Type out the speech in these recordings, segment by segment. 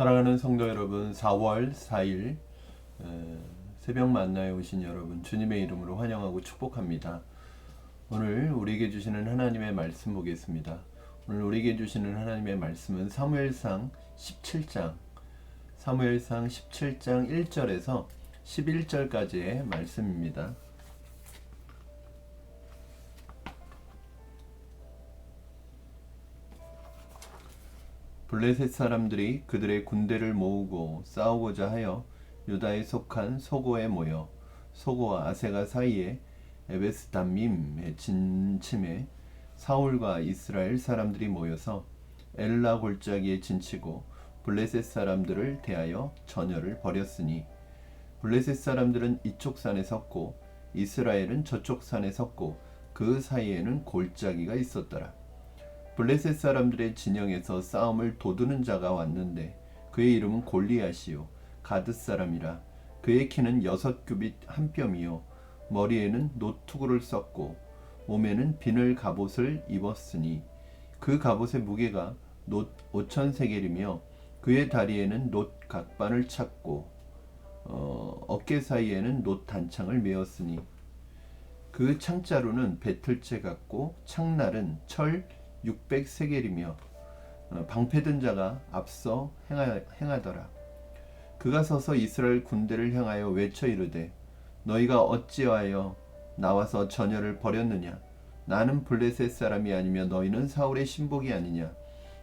사랑하는 성도 여러분, 4월 4일 새벽 만나에 오신 여러분, 주님의 이름으로 환영하고 축복합니다. 오늘 우리에게 주시는 하나님의 말씀 보겠습니다. 오늘 우리에게 주시는 하나님의 말씀은 사무엘상 17장 1절에서 11절까지의 말씀입니다. 블레셋 사람들이 그들의 군대를 모으고 싸우고자 하여 유다에 속한 소고에 모여 소고와 아세가 사이에 에베스담밈에 진침해 사울과 이스라엘 사람들이 모여서 엘라 골짜기에 진치고 블레셋 사람들을 대하여 전열을 벌였으니 블레셋 사람들은 이쪽 산에 섰고 이스라엘은 저쪽 산에 섰고 그 사이에는 골짜기가 있었더라. 블레셋 사람들의 진영에서 싸움을 도두는 자가 왔는데 그의 이름은 골리앗이요 가드 사람이라. 그의 키는 6규빗 한 뼘이요 머리에는 노투구를 썼고 몸에는 비늘 갑옷을 입었으니 그 갑옷의 무게가 놋 5,000세겔이며 그의 다리에는 놋 각반을 찼고 어깨 사이에는 놋 단창을 메었으니 그 창자루는 배틀째 같고 창날은 철 600세겔이며 방패든 자가 앞서 행하더라. 그가 서서 이스라엘 군대를 향하여 외쳐 이르되 너희가 어찌하여 나와서 전열을 벌였느냐. 나는 블레셋 사람이 아니며 너희는 사울의 신복이 아니냐.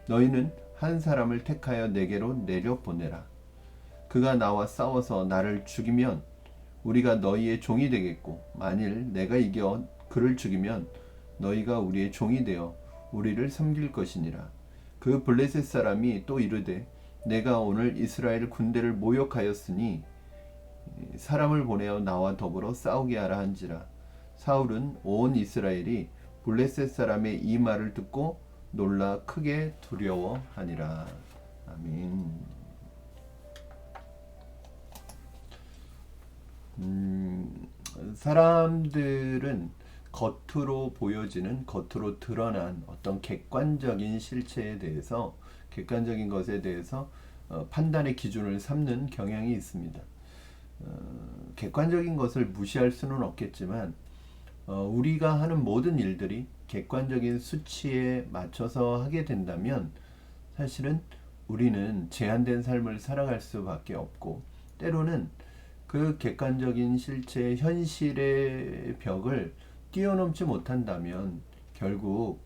너희는 한 사람을 택하여 내게로 내려보내라. 그가 나와 싸워서 나를 죽이면 우리가 너희의 종이 되겠고 만일 내가 이겨 그를 죽이면 너희가 우리의 종이 되어 우리를 섬길 것이니라. 그 블레셋 사람이 또 이르되 내가 오늘 이스라엘 군대를 모욕하였으니 사람을 보내어 나와 더불어 싸우게 하라 한지라. 사울은 온 이스라엘이 블레셋 사람의 이 말을 듣고 놀라 크게 두려워하니라. 아멘. 사람들은 겉으로 보여지는, 겉으로 드러난 어떤 객관적인 실체에 대해서, 객관적인 것에 대해서 판단의 기준을 삼는 경향이 있습니다. 객관적인 것을 무시할 수는 없겠지만 우리가 하는 모든 일들이 객관적인 수치에 맞춰서 하게 된다면 사실은 우리는 제한된 삶을 살아갈 수밖에 없고, 때로는 그 객관적인 실체, 현실의 벽을 뛰어넘지 못한다면 결국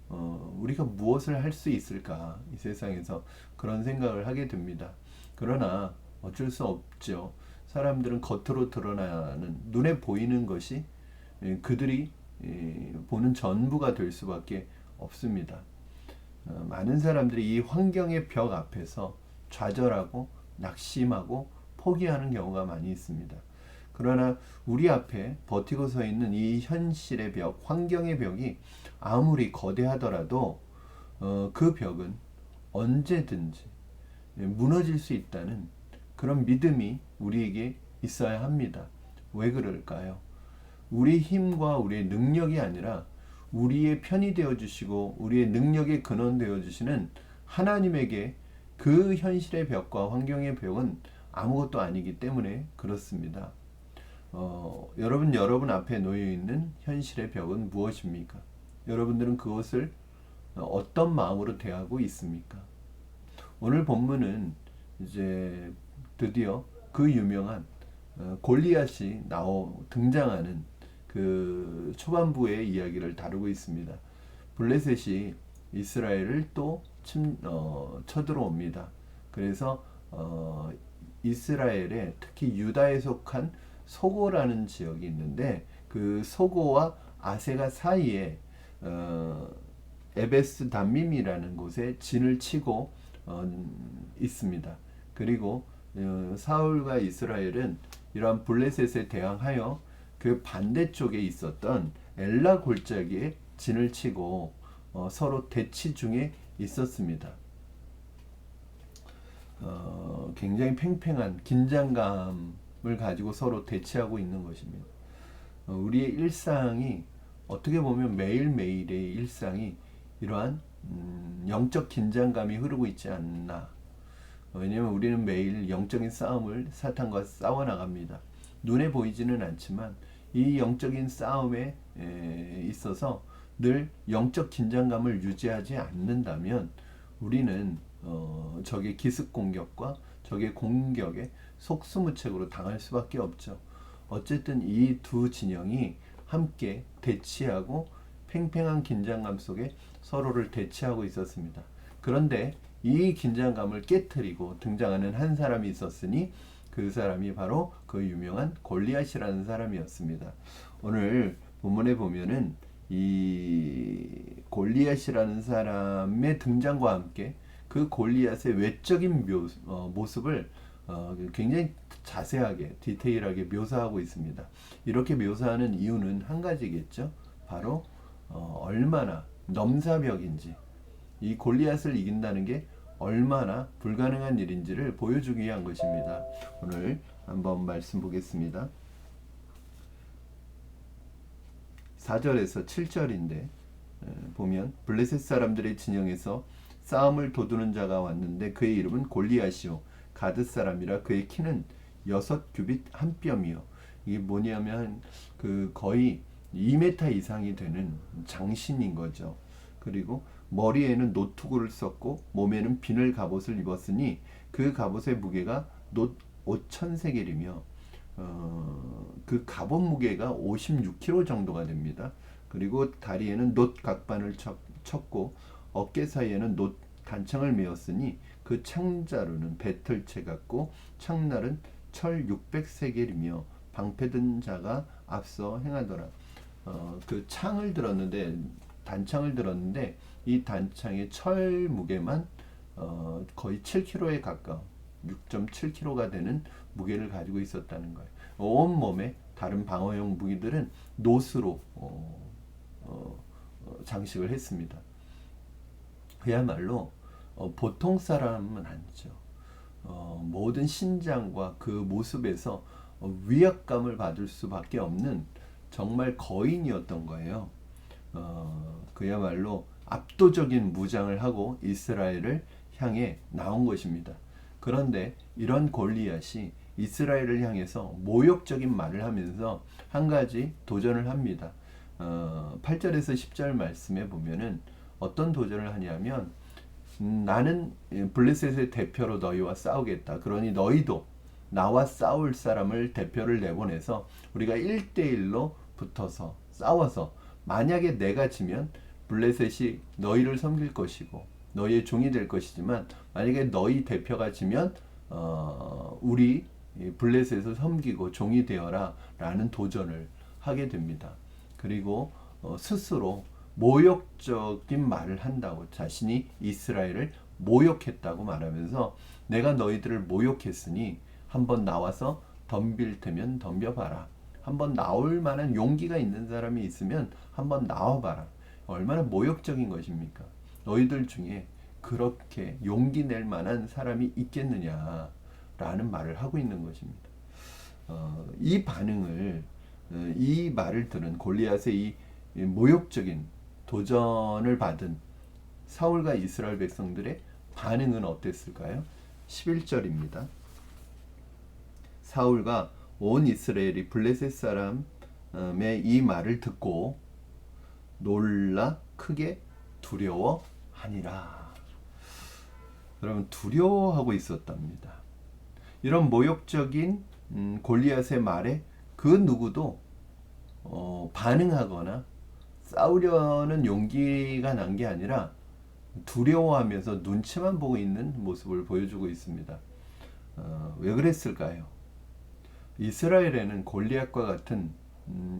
우리가 무엇을 할 수 있을까, 이 세상에서 그런 생각을 하게 됩니다. 그러나 어쩔 수 없죠. 사람들은 겉으로 드러나는, 눈에 보이는 것이 그들이 보는 전부가 될 수밖에 없습니다. 많은 사람들이 이 환경의 벽 앞에서 좌절하고 낙심하고 포기하는 경우가 많이 있습니다. 그러나 우리 앞에 버티고 서 있는 이 현실의 벽, 환경의 벽이 아무리 거대하더라도 그 벽은 언제든지 무너질 수 있다는 그런 믿음이 우리에게 있어야 합니다. 왜 그럴까요? 우리 힘과 우리의 능력이 아니라 우리의 편이 되어주시고 우리의 능력의 근원 되어주시는 하나님에게 그 현실의 벽과 환경의 벽은 아무것도 아니기 때문에 그렇습니다. 여러분 앞에 놓여있는 현실의 벽은 무엇입니까? 여러분들은 그것을 어떤 마음으로 대하고 있습니까? 오늘 본문은 이제 드디어 그 유명한 골리앗이 등장하는 그 초반부의 이야기를 다루고 있습니다. 블레셋이 이스라엘을 또 쳐들어옵니다. 그래서 이스라엘에, 특히 유다에 속한 소고라는 지역이 있는데 그 소고와 아세가 사이에 에베스 담밈이라는 곳에 진을 치고 있습니다. 그리고 사울과 이스라엘은 이러한 블레셋에 대항하여 그 반대쪽에 있었던 엘라 골짜기에 진을 치고 서로 대치 중에 있었습니다. 굉장히 팽팽한 긴장감을 가지고 서로 대치하고 있는 것입니다. 우리의 일상이, 어떻게 보면 매일매일의 일상이 이러한 영적 긴장감이 흐르고 있지 않나, 왜냐하면 우리는 매일 영적인 싸움을 사탄과 싸워 나갑니다. 눈에 보이지는 않지만 이 영적인 싸움에 있어서 늘 영적 긴장감을 유지하지 않는다면 우리는 적의 기습 공격과 적의 공격에 속수무책으로 당할 수밖에 없죠. 어쨌든 이 두 진영이 함께 대치하고 팽팽한 긴장감 속에 서로를 대치하고 있었습니다. 그런데 이 긴장감을 깨트리고 등장하는 한 사람이 있었으니 그 사람이 바로 그 유명한 골리앗이라는 사람이었습니다. 오늘 본문에 보면은 이 골리앗이라는 사람의 등장과 함께 그 골리앗의 외적인 모습을 굉장히 자세하게 디테일하게 묘사하고 있습니다. 이렇게 묘사하는 이유는 한 가지겠죠. 바로 얼마나 넘사벽인지, 이 골리앗을 이긴다는 게 얼마나 불가능한 일인지를 보여주기 위한 것입니다. 오늘 한번 말씀 보겠습니다. 4절에서 7절인데 보면 블레셋 사람들의 진영에서 싸움을 도두는 자가 왔는데 그의 이름은 골리앗이요 가드 사람이라 그의 키는 6규빗 한 뼘이요. 이게 뭐냐면 그 거의 2m 이상이 되는 장신인 거죠. 그리고 머리에는 노투구를 썼고 몸에는 비늘 갑옷을 입었으니 그 갑옷의 무게가 놋 5,000세겔이며 그 갑옷 무게가 56kg 정도가 됩니다. 그리고 다리에는 놋 각반을 쳤고 어깨 사이에는 놋 단창을 메었으니 그 창자루는 배틀채 같고 창날은 철 600세겔이며 방패든 자가 앞서 행하더라. 그 창을 들었는데 단창을 들었는데 이 단창의 철 무게만 거의 7kg에 가까운 6.7kg가 되는 무게를 가지고 있었다는 거예요. 온 몸에 다른 방어용 무기들은 놋으로 장식을 했습니다. 그야말로 보통 사람은 아니죠. 모든 신장과 그 모습에서 위압감을 받을 수밖에 없는 정말 거인이었던 거예요. 그야말로 압도적인 무장을 하고 이스라엘을 향해 나온 것입니다. 그런데 이런 골리앗이 이스라엘을 향해서 모욕적인 말을 하면서 한 가지 도전을 합니다. 8절에서 10절 말씀에 보면은 어떤 도전을 하냐면 나는 블레셋의 대표로 너희와 싸우겠다. 그러니 너희도 나와 싸울 사람을 대표를 내보내서 우리가 1대1로 붙어서 싸워서 만약에 내가 지면 블레셋이 너희를 섬길 것이고 너희의 종이 될 것이지만 만약에 너희 대표가 지면 우리 블레셋을 섬기고 종이 되어라 라는 도전을 하게 됩니다. 그리고 스스로 모욕적인 말을 한다고 자신이 이스라엘을 모욕했다고 말하면서 내가 너희들을 모욕했으니 한번 나와서 덤빌 테면 덤벼봐라. 한번 나올 만한 용기가 있는 사람이 있으면 한번 나와봐라. 얼마나 모욕적인 것입니까? 너희들 중에 그렇게 용기 낼 만한 사람이 있겠느냐 라는 말을 하고 있는 것입니다. 이 반응을 이 말을 들은 골리앗의 이 모욕적인 도전을 받은 사울과 이스라엘 백성들의 반응은 어땠을까요? 11절입니다. 사울과 온 이스라엘이 블레셋 사람의 이 말을 듣고 놀라 크게 두려워하니라. 여러분 두려워하고 있었답니다. 이런 모욕적인 골리앗의 말에 그 누구도 반응하거나 싸우려는 용기가 난 게 아니라 두려워하면서 눈치만 보고 있는 모습을 보여주고 있습니다. 왜 그랬을까요? 이스라엘에는 골리앗과 같은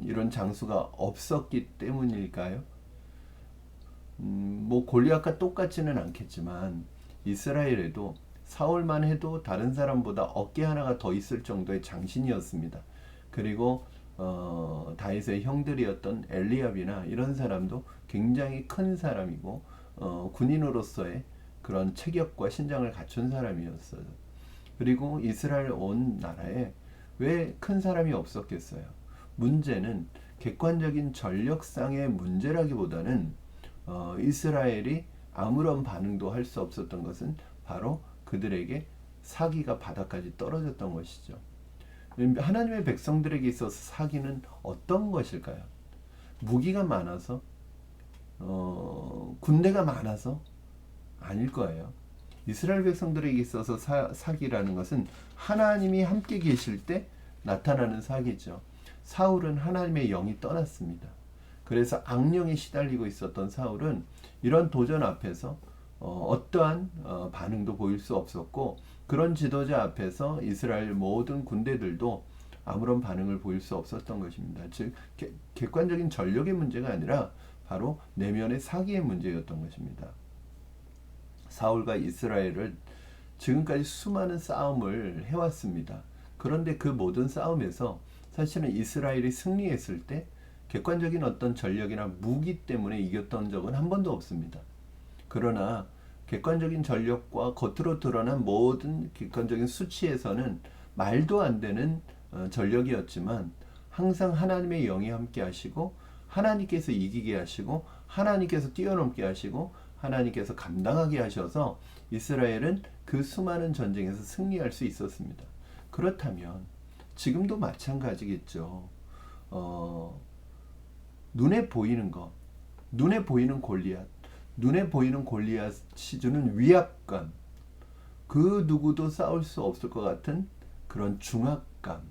이런 장수가 없었기 때문일까요? 뭐 골리앗과 똑같지는 않겠지만 이스라엘에도 사울만 해도 다른 사람보다 어깨 하나가 더 있을 정도의 장신이었습니다. 그리고 다윗의 형들이었던 엘리압이나 이런 사람도 굉장히 큰 사람이고 군인으로서의 그런 체격과 신장을 갖춘 사람이었어요. 그리고 이스라엘 온 나라에 왜 큰 사람이 없었겠어요? 문제는 객관적인 전력상의 문제라기보다는 이스라엘이 아무런 반응도 할 수 없었던 것은 바로 그들에게 사기가 바닥까지 떨어졌던 것이죠. 하나님의 백성들에게 있어서 사기는 어떤 것일까요? 무기가 많아서, 군대가 많아서 아닐 거예요. 이스라엘 백성들에게 있어서 사기라는 것은 하나님이 함께 계실 때 나타나는 사기죠. 사울은 하나님의 영이 떠났습니다. 그래서 악령에 시달리고 있었던 사울은 이런 도전 앞에서 어떠한 반응도 보일 수 없었고, 그런 지도자 앞에서 이스라엘 모든 군대들도 아무런 반응을 보일 수 없었던 것입니다. 즉 객관적인 전력의 문제가 아니라 바로 내면의 사기의 문제였던 것입니다. 사울과 이스라엘은 지금까지 수많은 싸움을 해왔습니다. 그런데 그 모든 싸움에서 사실은 이스라엘이 승리했을 때 객관적인 어떤 전력이나 무기 때문에 이겼던 적은 한 번도 없습니다. 그러나 객관적인 전력과 겉으로 드러난 모든 객관적인 수치에서는 말도 안 되는 전력이었지만, 항상 하나님의 영이 함께 하시고 하나님께서 이기게 하시고 하나님께서 뛰어넘게 하시고 하나님께서 감당하게 하셔서 이스라엘은 그 수많은 전쟁에서 승리할 수 있었습니다. 그렇다면 지금도 마찬가지겠죠. 눈에 보이는 것, 눈에 보이는 골리앗, 눈에 보이는 골리앗이 주는 위압감, 그 누구도 싸울 수 없을 것 같은 그런 중압감,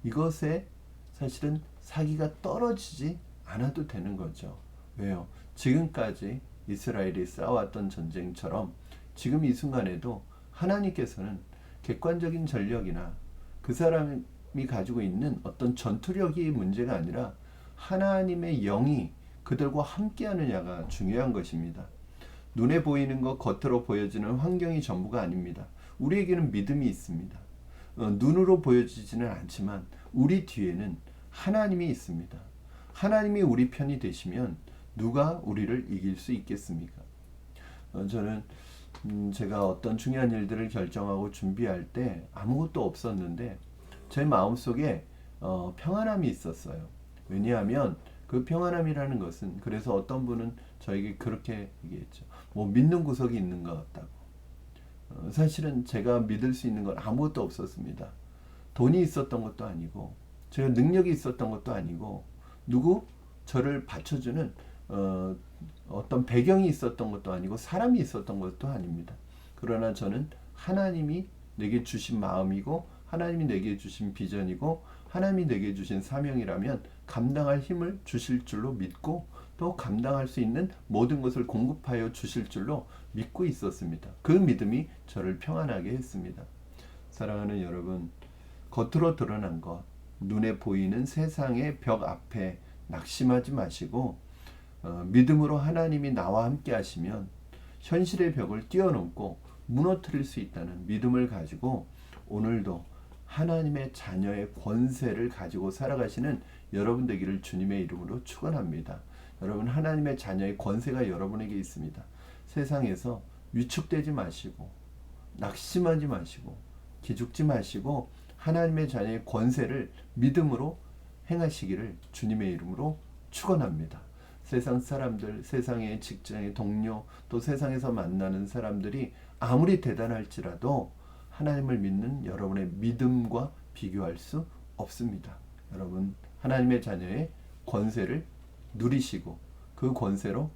이것에 사실은 사기가 떨어지지 않아도 되는 거죠. 왜요? 지금까지 이스라엘이 싸웠던 전쟁처럼 지금 이 순간에도 하나님께서는 객관적인 전력이나 그 사람이 가지고 있는 어떤 전투력이 문제가 아니라 하나님의 영이 그들과 함께 하느냐가 중요한 것입니다. 눈에 보이는 것, 겉으로 보여지는 환경이 전부가 아닙니다. 우리에게는 믿음이 있습니다. 눈으로 보여지지는 않지만 우리 뒤에는 하나님이 있습니다. 하나님이 우리 편이 되시면 누가 우리를 이길 수 있겠습니까? 저는 제가 어떤 중요한 일들을 결정하고 준비할 때 아무것도 없었는데 제 마음속에 평안함이 있었어요. 왜냐하면 그 평안함이라는 것은, 그래서 어떤 분은 저에게 그렇게 얘기했죠. 뭐 믿는 구석이 있는 것 같다고. 사실은 제가 믿을 수 있는 건 아무것도 없었습니다. 돈이 있었던 것도 아니고 제가 능력이 있었던 것도 아니고 누구 저를 받쳐주는 어떤 배경이 있었던 것도 아니고 사람이 있었던 것도 아닙니다. 그러나 저는 하나님이 내게 주신 마음이고 하나님이 내게 주신 비전이고 하나님이 내게 주신 사명이라면 감당할 힘을 주실 줄로 믿고, 또 감당할 수 있는 모든 것을 공급하여 주실 줄로 믿고 있었습니다. 그 믿음이 저를 평안하게 했습니다. 사랑하는 여러분, 겉으로 드러난 것, 눈에 보이는 세상의 벽 앞에 낙심하지 마시고 믿음으로 하나님이 나와 함께 하시면 현실의 벽을 뛰어넘고 무너뜨릴 수 있다는 믿음을 가지고 오늘도 하나님의 자녀의 권세를 가지고 살아가시는 여러분 되기를 주님의 이름으로 축원합니다. 여러분, 하나님의 자녀의 권세가 여러분에게 있습니다. 세상에서 위축되지 마시고 낙심하지 마시고 기죽지 마시고 하나님의 자녀의 권세를 믿음으로 행하시기를 주님의 이름으로 축원합니다. 세상 사람들, 세상의 직장의 동료, 또 세상에서 만나는 사람들이 아무리 대단할지라도 하나님을 믿는 여러분의 믿음과 비교할 수 없습니다. 여러분, 하나님의 자녀의 권세를 누리시고 그 권세로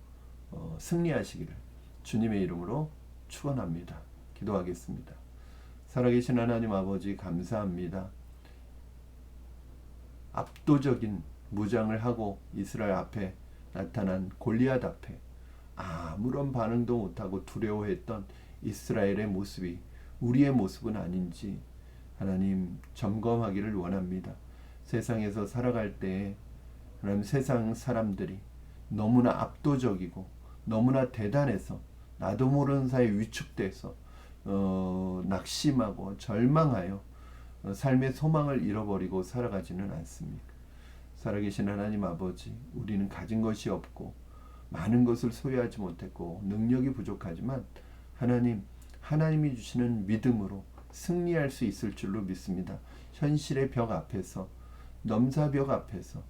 승리하시기를 주님의 이름으로 축원합니다. 기도하겠습니다. 살아계신 하나님 아버지, 감사합니다. 압도적인 무장을 하고 이스라엘 앞에 나타난 골리앗 앞에 아무런 반응도 못하고 두려워했던 이스라엘의 모습이 우리의 모습은 아닌지 하나님 점검하기를 원합니다. 세상에서 살아갈 때 하나님, 세상 사람들이 너무나 압도적이고 너무나 대단해서 나도 모르는 사이에 위축돼서 낙심하고 절망하여 삶의 소망을 잃어버리고 살아가지는 않습니까? 살아계신 하나님 아버지, 우리는 가진 것이 없고 많은 것을 소유하지 못했고 능력이 부족하지만 하나님이 주시는 믿음으로 승리할 수 있을 줄로 믿습니다. 현실의 벽 앞에서, 넘사벽 앞에서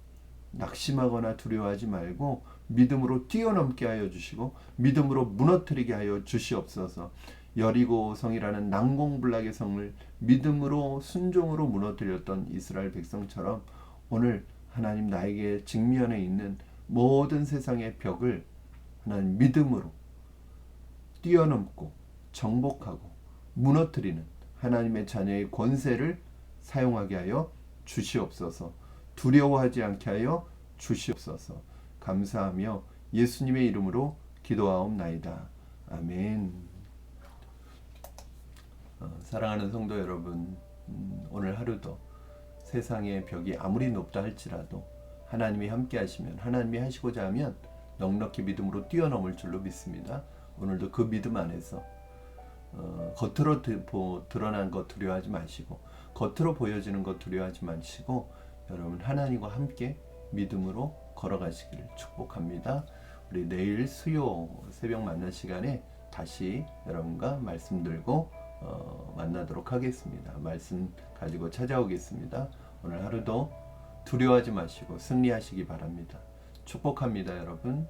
낙심하거나 두려워하지 말고 믿음으로 뛰어넘게 하여 주시고 믿음으로 무너뜨리게 하여 주시옵소서. 여리고성이라는 난공불락의 성을 믿음으로 순종으로 무너뜨렸던 이스라엘 백성처럼 오늘 하나님 나에게 직면해 있는 모든 세상의 벽을 하나님 믿음으로 뛰어넘고 정복하고 무너뜨리는 하나님의 자녀의 권세를 사용하게 하여 주시옵소서. 두려워하지 않게 하여 주시옵소서. 감사하며 예수님의 이름으로 기도하옵나이다. 아멘. 사랑하는 성도 여러분, 오늘 하루도 세상의 벽이 아무리 높다 할지라도 하나님이 함께 하시면, 하나님이 하시고자 하면 넉넉히 믿음으로 뛰어넘을 줄로 믿습니다. 오늘도 그 믿음 안에서 겉으로 드러난 것 두려워하지 마시고, 겉으로 보여지는 것 두려워하지 마시고, 여러분 하나님과 함께 믿음으로 걸어가시기를 축복합니다. 우리 내일 수요 새벽 만날 시간에 다시 여러분과 말씀 들고 만나도록 하겠습니다. 말씀 가지고 찾아오겠습니다. 오늘 하루도 두려워하지 마시고 승리하시기 바랍니다. 축복합니다, 여러분.